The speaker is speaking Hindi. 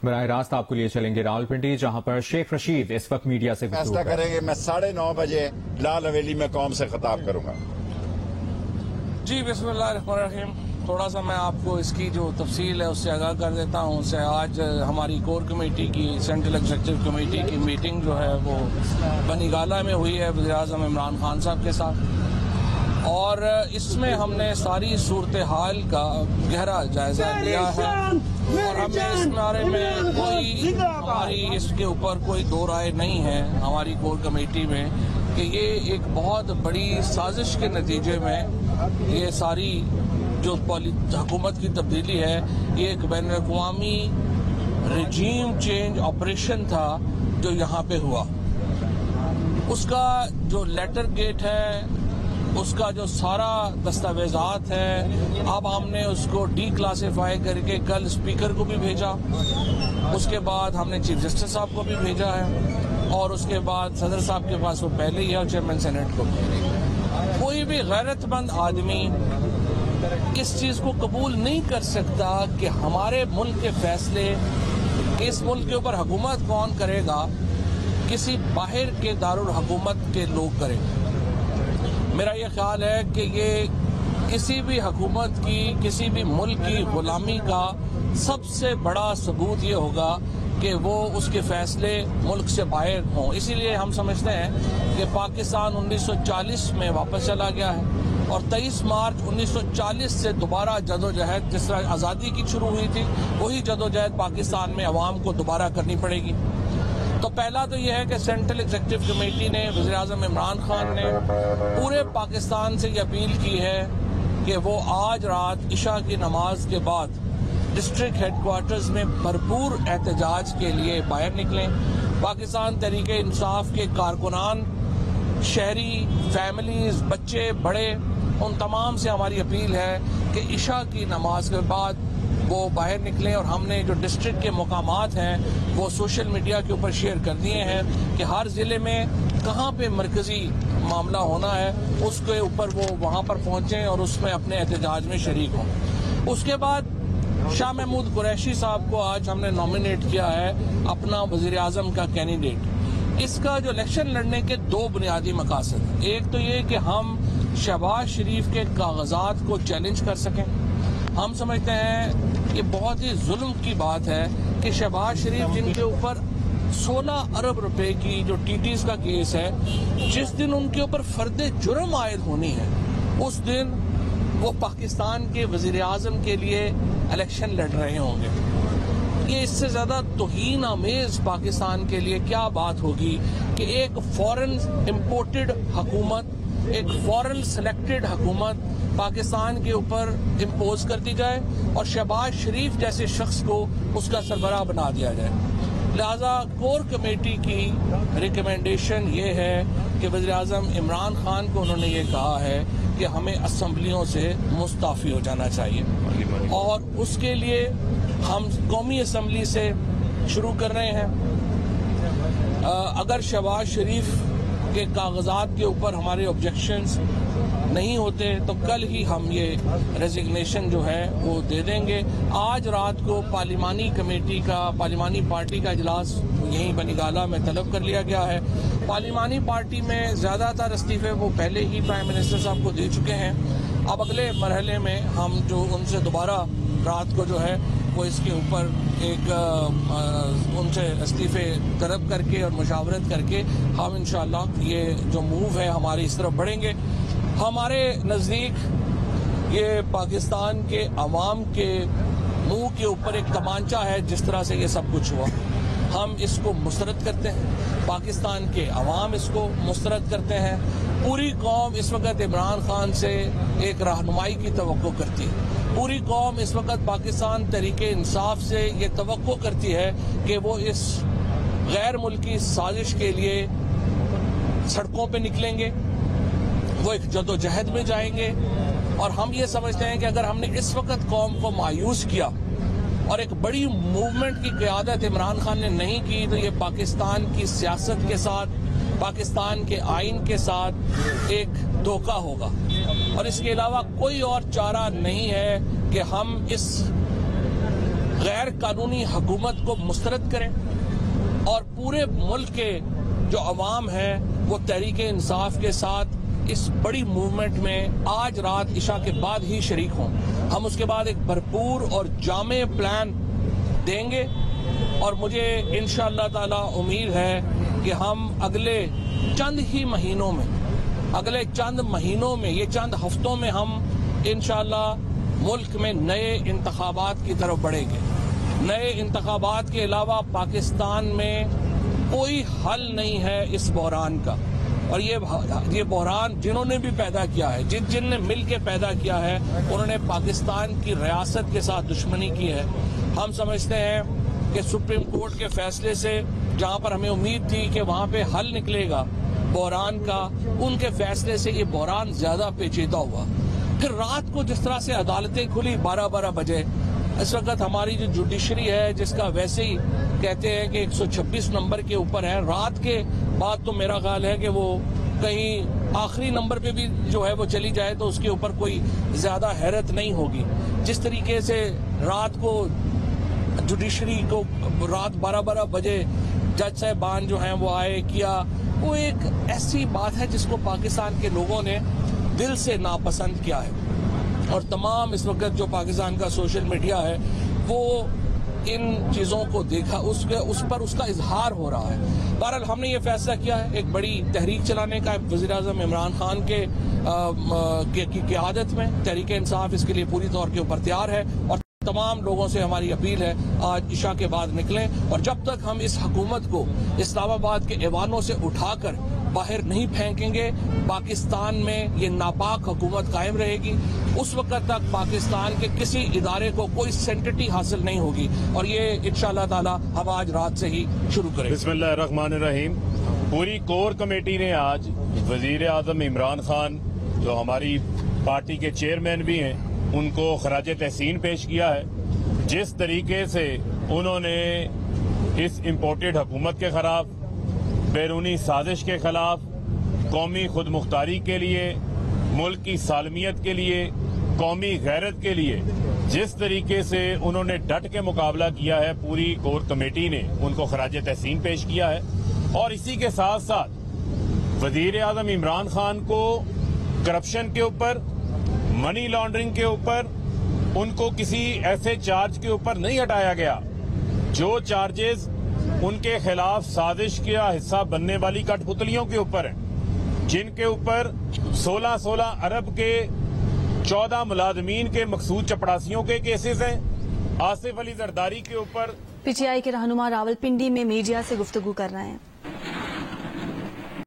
बराह रास्त आपको लिए चलेंगे रावलपिंडी, जहां पर शेख रशीद इस वक्त मीडिया से फैसला करेंगे। मैं 9:30 बजे लाल हवेली में कौम से खिताब करूंगा। जी बिस्मिल्लाहिर्रहमानिर्रहीम। थोड़ा सा मैं आपको इसकी जो तफसील है उससे आगाह कर देता हूँ। उससे आज हमारी कोर कमेटी की, सेंट्रल एग्जीक्यूटिव कमेटी की मीटिंग जो है वो बनीगाला में हुई है वज़ीर-ए-आज़म इमरान खान साहब के साथ, और इसमें हमने सारी सूरत हाल का गहरा जायजा लिया है और हमें इस बारे में कोई, हमारी इसके ऊपर कोई दो राय नहीं है हमारी कोर कमेटी में कि ये एक बहुत बड़ी साजिश के नतीजे में ये सारी जो हुकूमत की तब्दीली है, ये एक बैनुल-अक़वामी रिजीम चेंज ऑपरेशन था जो यहाँ पे हुआ। उसका जो लेटर गेट है, उसका जो सारा दस्तावेजात है, अब हमने उसको डीक्लासिफाई करके कल स्पीकर को भी भेजा, उसके बाद हमने चीफ जस्टिस साहब को भी भेजा है और उसके बाद सदर साहब के पास वो पहले ही है और चेयरमैन सेनेट को। कोई भी गैरतमंद आदमी इस चीज को कबूल नहीं कर सकता कि हमारे मुल्क के फैसले, इस मुल्क के ऊपर हुकूमत कौन करेगा, किसी बाहर के दारुल हुकूमत के लोग करेंगे। मेरा ये ख्याल है कि ये किसी भी हुकूमत की, किसी भी मुल्क की गुलामी का सबसे बड़ा सबूत ये होगा कि वो उसके फैसले मुल्क से बाहर हों। इसीलिए हम समझते हैं कि पाकिस्तान 1940 में वापस चला गया है और 23 मार्च 1940 से दोबारा जदोजहद, जिस तरह आज़ादी की शुरू हुई थी, वही जदोजहद पाकिस्तान में अवाम को दोबारा करनी पड़ेगी। तो पहला तो यह है कि सेंट्रल एग्जीक्यूटिव कमेटी ने, वज़ीर-ए-आज़म इमरान खान ने पूरे पाकिस्तान से ये अपील की है कि वो आज रात इशा की नमाज के बाद डिस्ट्रिक्ट हेडक्वार्टर्स में भरपूर एहतजाज के लिए बाहर निकलें। पाकिस्तान तहरीक इंसाफ के कारकुनान, शहरी, फैमिलीज, बच्चे, बड़े, उन तमाम से हमारी अपील है कि इशा की नमाज के बाद वो बाहर निकलें। और हमने जो डिस्ट्रिक्ट के मुकामात हैं वो सोशल मीडिया के ऊपर शेयर कर दिए हैं कि हर ज़िले में कहाँ पे मरकज़ी मामला होना है, उसके ऊपर वो वहाँ पर पहुँचें और उसमें अपने एहतजाज में शरीक हों। उसके बाद शाह महमूद कुरैशी साहब को आज हमने नॉमिनेट किया है अपना वज़ीर-ए-आज़म का कैंडिडेट। इसका जो इलेक्शन लड़ने के दो बुनियादी मकासद हैं। एक तो ये कि हम शहबाज शरीफ के कागजात को चैलेंज कर सकें। हम समझते हैं ये बहुत ही जुल्म की बात है कि शहबाज शरीफ, जिनके ऊपर 16 अरब रुपए की जो टीटीज का केस है, जिस दिन उनके ऊपर फर्द जुर्म आयद होनी है उस दिन वो पाकिस्तान के वज़ीर-ए-आज़म के लिए इलेक्शन लड़ रहे होंगे। ये इससे ज्यादा तौहीन आमेज पाकिस्तान के लिए क्या बात होगी कि एक फॉरेन इंपोर्टेड हुकूमत, एक फॉरेन सिलेक्टेड हुकूमत पाकिस्तान के ऊपर इम्पोज कर दी जाए और शहबाज शरीफ जैसे शख्स को उसका सरबराह बना दिया जाए। लिहाजा कोर कमेटी की रिकमेंडेशन ये है कि वज़ीर-ए-आज़म इमरान खान को उन्होंने ये कहा है कि हमें असम्बलियों से मुस्ताफ़ी हो जाना चाहिए और उसके लिए हम कौमी असम्बली से शुरू कर रहे हैं। अगर शहबाज शरीफ के कागजात के ऊपर हमारे ऑब्जेक्शंस नहीं होते तो कल ही हम ये रेजिग्नेशन जो है वो दे देंगे। आज रात को पार्लिमानी कमेटी का, पार्लिमानी पार्टी का इजलास यहीं बनीगाला में तलब कर लिया गया है। पार्लिमानी पार्टी में ज़्यादातर इस्तीफे वो पहले ही प्राइम मिनिस्टर साहब को दे चुके हैं। अब अगले मरहले में हम जो उनसे दोबारा रात को जो है वो इसके ऊपर एक उनसे इस्तीफे तलब करके और मुशावरत करके हम इंशाअल्लाह ये जो मूव है हमारी इस तरफ बढ़ेंगे। हमारे नज़दीक ये पाकिस्तान के अवाम के मुंह के ऊपर एक तमांचा है जिस तरह से ये सब कुछ हुआ। हम इसको मुस्तरद करते हैं, पाकिस्तान के अवाम इसको मुस्तरद करते हैं। पूरी कौम इस वक्त इमरान खान से एक रहनुमाई की तवक्को करती है। पूरी कौम इस वक्त पाकिस्तान तहरीक इंसाफ से ये तवक्को करती है कि वो इस गैर मुल्की साजिश के लिए सड़कों पे निकलेंगे, वो एक जदोजहद में जाएंगे। और हम ये समझते हैं कि अगर हमने इस वक्त कौम को मायूस किया और एक बड़ी मूवमेंट की क़यादत इमरान खान ने नहीं की तो ये पाकिस्तान की सियासत के साथ, पाकिस्तान के आइन के साथ एक धोखा होगा। और इसके अलावा कोई और चारा नहीं है कि हम इस गैर कानूनी हुकूमत को मुस्तरद करें और पूरे मुल्क के जो अवाम है वो तहरीक इंसाफ के साथ इस बड़ी मूवमेंट में आज रात इशा के बाद ही शरीक हों। हम उसके बाद एक भरपूर और जामे प्लान देंगे और मुझे इंशाअल्लाह ताला उम्मीद है कि हम अगले चंद महीनों में ये चंद हफ्तों में हम इंशाअल्लाह मुल्क में नए इंतखाबात की तरफ बढ़ेंगे। नए इंतखाबात के अलावा पाकिस्तान में कोई हल नहीं है इस बहरान का। और ये बहरान जिन्होंने भी पैदा किया है, जिनने मिल के पैदा किया है, उन्होंने पाकिस्तान की रियासत के साथ दुश्मनी की है। हम समझते हैं कि सुप्रीम कोर्ट के फैसले से जहां पर हमें उम्मीद थी कि वहां पे हल निकलेगा बहरान का, उनके फैसले से ये बहरान ज्यादा पेचीदा हुआ। फिर रात को जिस तरह से अदालतें खुली 12-12 बजे, इस वक्त हमारी जो जुडिशरी है जिसका वैसे ही कहते हैं कि 126 नंबर के ऊपर है, रात के बाद तो मेरा ख्याल है कि वो कहीं आखिरी नंबर पे भी जो है वो चली जाए तो उसके ऊपर कोई ज्यादा हैरत नहीं होगी। जिस तरीके से रात को जुडिशरी को रात 12-12 बजे जज साहबान जो हैं वो आए किया, वो एक ऐसी बात है जिसको पाकिस्तान के लोगों ने दिल से नापसंद किया है। और तमाम इस वक्त जो पाकिस्तान का सोशल मीडिया है वो इन चीज़ों को देखा, उस पर उसका इजहार हो रहा है। बहरहाल हमने ये फैसला किया है एक बड़ी तहरीक चलाने का वज़ीर-ए-आज़म इमरान खान की क़यादत में। तहरीक इंसाफ इसके लिए पूरी तौर के ऊपर तैयार है और तमाम लोगों से हमारी अपील है आज इशा के बाद निकलें और जब तक हम इस हुकूमत को इस्लामाबाद के ऐवानों से उठाकर बाहर नहीं फेंकेंगे, पाकिस्तान में ये नापाक हुकूमत कायम रहेगी। उस वक्त तक पाकिस्तान के किसी इदारे को कोई सेंटिटी हासिल नहीं होगी और ये इंशाअल्लाह ताला हम आज रात से ही शुरू करेंगे। बिस्मिल्लाहिर्रहमानिर्रहीम। पूरी कोर कमेटी ने आज वज़ीर-ए-आज़म इमरान खान जो हमारी पार्टी के चेयरमैन भी हैं उनको खराज तहसीन पेश किया है। जिस तरीके से उन्होंने इस इम्पोर्टेड हुकूमत के खिलाफ, बैरूनी साजिश के खिलाफ, कौमी खुद मुख्तारी के लिए, मुल्क की सालमियत के लिए, कौमी गैरत के लिए जिस तरीके से उन्होंने डट के मुकाबला किया है, पूरी कोर कमेटी ने उनको खराज तहसीन पेश किया है। और इसी के साथ साथ वज़ीर-ए-आज़म इमरान खान को करप्शन के ऊपर, मनी लॉन्ड्रिंग के ऊपर उनको किसी ऐसे चार्ज के ऊपर नहीं हटाया गया जो चार्जेस उनके खिलाफ साजिश का हिस्सा बनने वाली कठपुतलियों के ऊपर हैं, जिनके ऊपर 16-16 अरब के 14 मुलाजमीन के मखसूस चपड़ासियों के केसेस हैं। आसिफ अली जरदारी के ऊपर पीटीआई के रहनुमा रावलपिंडी में मीडिया से गुफ्तगू कर रहे हैं।